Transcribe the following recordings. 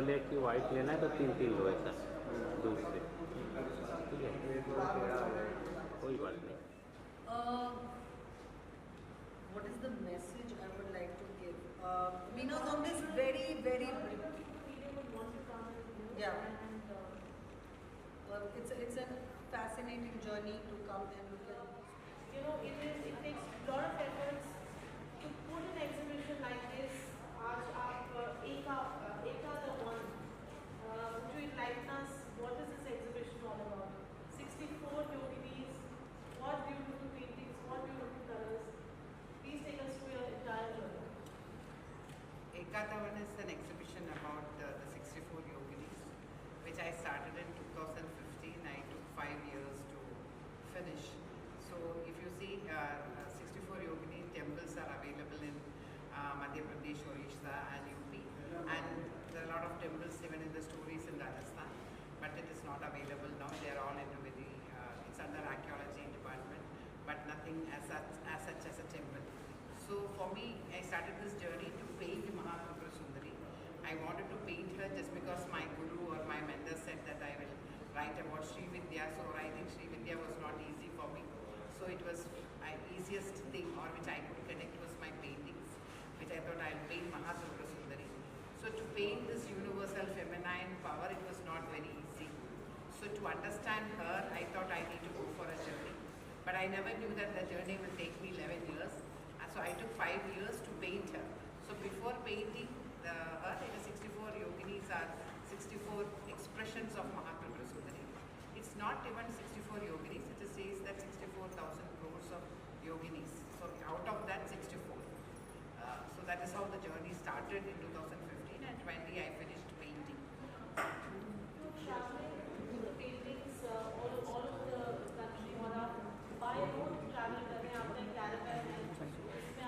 बोले कि वाइट लेना है तो 3-3 लो ऐसा दूर से, ठीक है, कोई बात नहीं। What is the message I would like to give? Meena's on this very yeah. It's a fascinating journey to come and look at. You know, it takes a lot of efforts to put an exhibition like this. आज आप एका the one. Would you enlighten us? What is this exhibition all about? 64 yoginis. What beautiful paintings. What beautiful colors. Please take us through your entire journey. Ekadavan is an exhibition about the 64 yoginis, which I started in 2015. I took 5 years to finish. So if you see, 64 yogini temples are available in Madhya Pradesh, Orissa and UP, and there are a lot of temples even in the stories in Rajasthan, but it is not available now. They are all into very, it's under archaeology department, but nothing as such as a temple. So for me, I started this journey to paint Mahatripura Sundari. I wanted to paint her just because my guru or my mentor said that I will write about Sri Vidya. So writing Sri Vidya was not easy for me. So it was my easiest thing, or which I could connect, was my paintings, which I thought I'll paint Mahatripura Sundari. So to paint this universal feminine power, it was not very easy. So to understand her, I thought I need to go for a journey. But I never knew that the journey will take me 11 years. So I took 5 years to paint her. So before painting her, the 64 yoginis are 64 expressions of Mahatripura Sundari. It's not even 64 yoginis, it says that 64,000 crores of yoginis. So out of that, 64. So that is how the journey started in 2015, and 20 I finished painting. Traveling the paintings all over the country, और आप by road travel कर रहे हैं, आपने caravan है, इसमें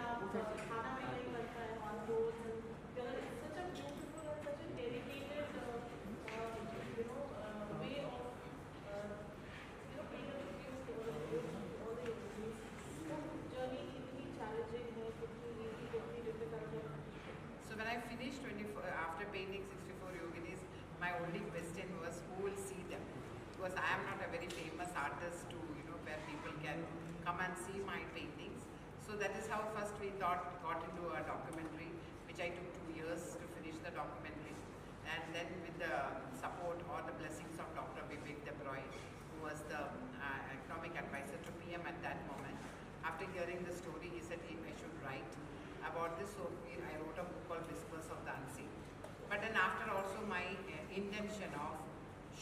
आप खाना भी नहीं बनता है on roads, and there is such a beautiful and such a dedicated way of being able to use all the yoginis. वो journey कितनी challenging है, कितनी easy, कितनी difficult है. So when I finished 24, after painting 64 yoginis, my only question was who will see them, because I am not a very famous artist to where people can come and see my paintings. So that is how first we got into a documentary, which I took 2 years to finish the documentary, and then with the support or the blessings of Dr. Vivek Debroy, who was the economic advisor to PM at that moment. After hearing the story, he said I should write about this, so I wrote a book called Whispers of the Unseen. But then after also my intention of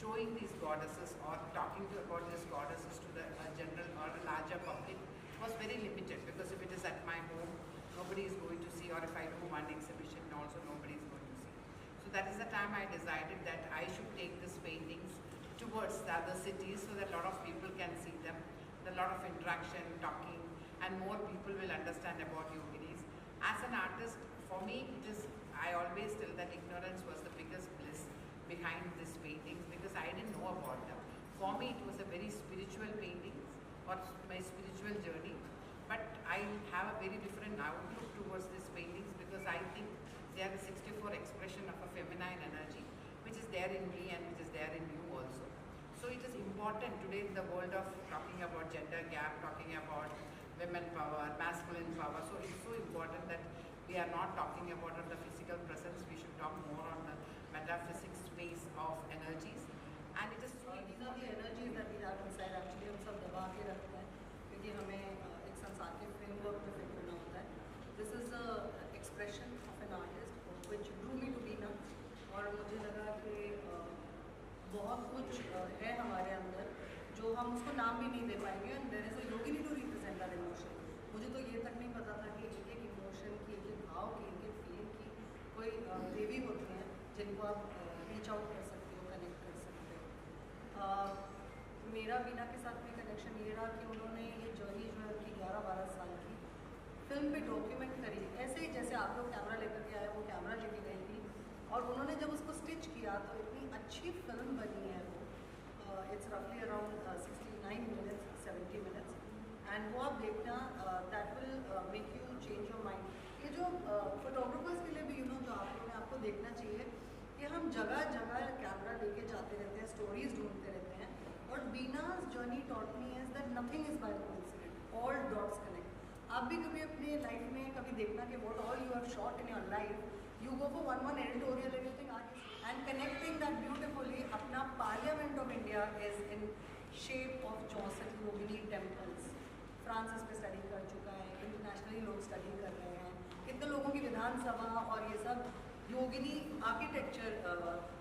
showing these goddesses or talking about these goddesses to the general or a larger public was very limited, because if it is at my home, nobody is going to see, or if I do one exhibition also, nobody is going to see. So that is the time I decided that I should take these paintings towards the other cities, so that a lot of people can see them, a lot of interaction, talking, and more people will understand about yoginis. As an artist, for me, I always tell that ignorance was the biggest bliss behind these paintings, because I didn't know about them. For me, it was a very spiritual paintings, or my spiritual journey. But I have a very different outlook towards these paintings, because I think they are the 64 expression of a feminine energy, which is there in me and which is there in you also. So it is important today in the world of talking about gender gap, talking about women power, masculine power. So it's so important that we are not talking about the physical presence, we should talk more on the metaphysics space of energies. And it is so these are the energies that we have inside. Actually हम सब दबा के रखते हैं, क्योंकि हमें एक संसार के framework में fit करना होता है. This is the expression of an artist which drew me to Veena, और मुझे लगा कि बहुत कुछ है हमारे अंदर जो हम उसको नाम भी नहीं दे पाएंगे. And there is a yogini to represent our emotion. मुझे तो ये तक नहीं पता था कि एक इमोशन की, एक भाव की, एक फीलिंग की कोई देवी होती हैं जिनको आप रीच आउट कर सकते हो, कनेक्ट कर सकते हो. मेरा वीना के साथ में कनेक्शन ये रहा कि उन्होंने ये जर्नी जो है उनकी 11-12 साल की फिल्म पे डॉक्यूमेंट करी, ऐसे ही जैसे आप लोग कैमरा लेकर के आए, वो कैमरा लेके गई थी, और उन्होंने जब उसको स्टिच किया तो इतनी अच्छी फिल्म बनी है वो. It's roughly around 69 minutes, 70 minutes. And वो आप देखना, that will make you change your mind. ये जो फोटोग्राफर्स के लिए भी जो आपको देखना चाहिए कि हम जगह जगह कैमरा लेके जाते रहते हैं, स्टोरीज ढूंढते रहते हैं. और बीना's journey taught me is that nothing is by coincidence, all dots connect. आप भी कभी अपने लाइफ में कभी देखना कि what all you have shot in your life, you go for one editorial and you think and connecting that beautifully. अपना Parliament of India is in shape of 64 Yogini temples. France पे study कर चुका है, internationally लोग study कर रहे हैं, कितने लोगों की विधानसभा और ये सब योगिनी आर्किटेक्चर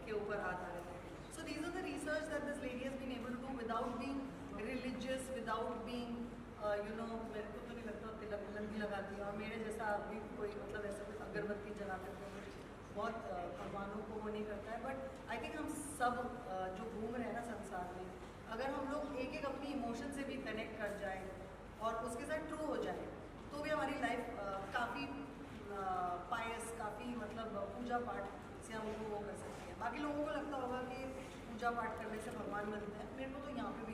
के ऊपर आधारित है. So these are the research that this lady has been able to do without being religious, without being मेरे को तो नहीं लगता तिलक विलक भी लगाती है, और मेरे जैसा भी कोई मतलब ऐसा कुछ अगरबत्ती जलाते हैं बहुत भगवानों को वो नहीं करता है. बट आई थिंक हम सब जो घूम रहे हैं ना संसार में, अगर हम लोग एक एक अपनी इमोशन से भी कनेक्ट कर जाएं और उसके साथ ट्रू हो जाए तो भी हमारी लाइफ काफ़ी पायस, काफ़ी मतलब पूजा पाठ से हम वो कर सकते हैं. बाकी लोगों को लगता होगा कि पूजा पाठ करने से भगवान मिलते हैं, मेरे को तो यहाँ पे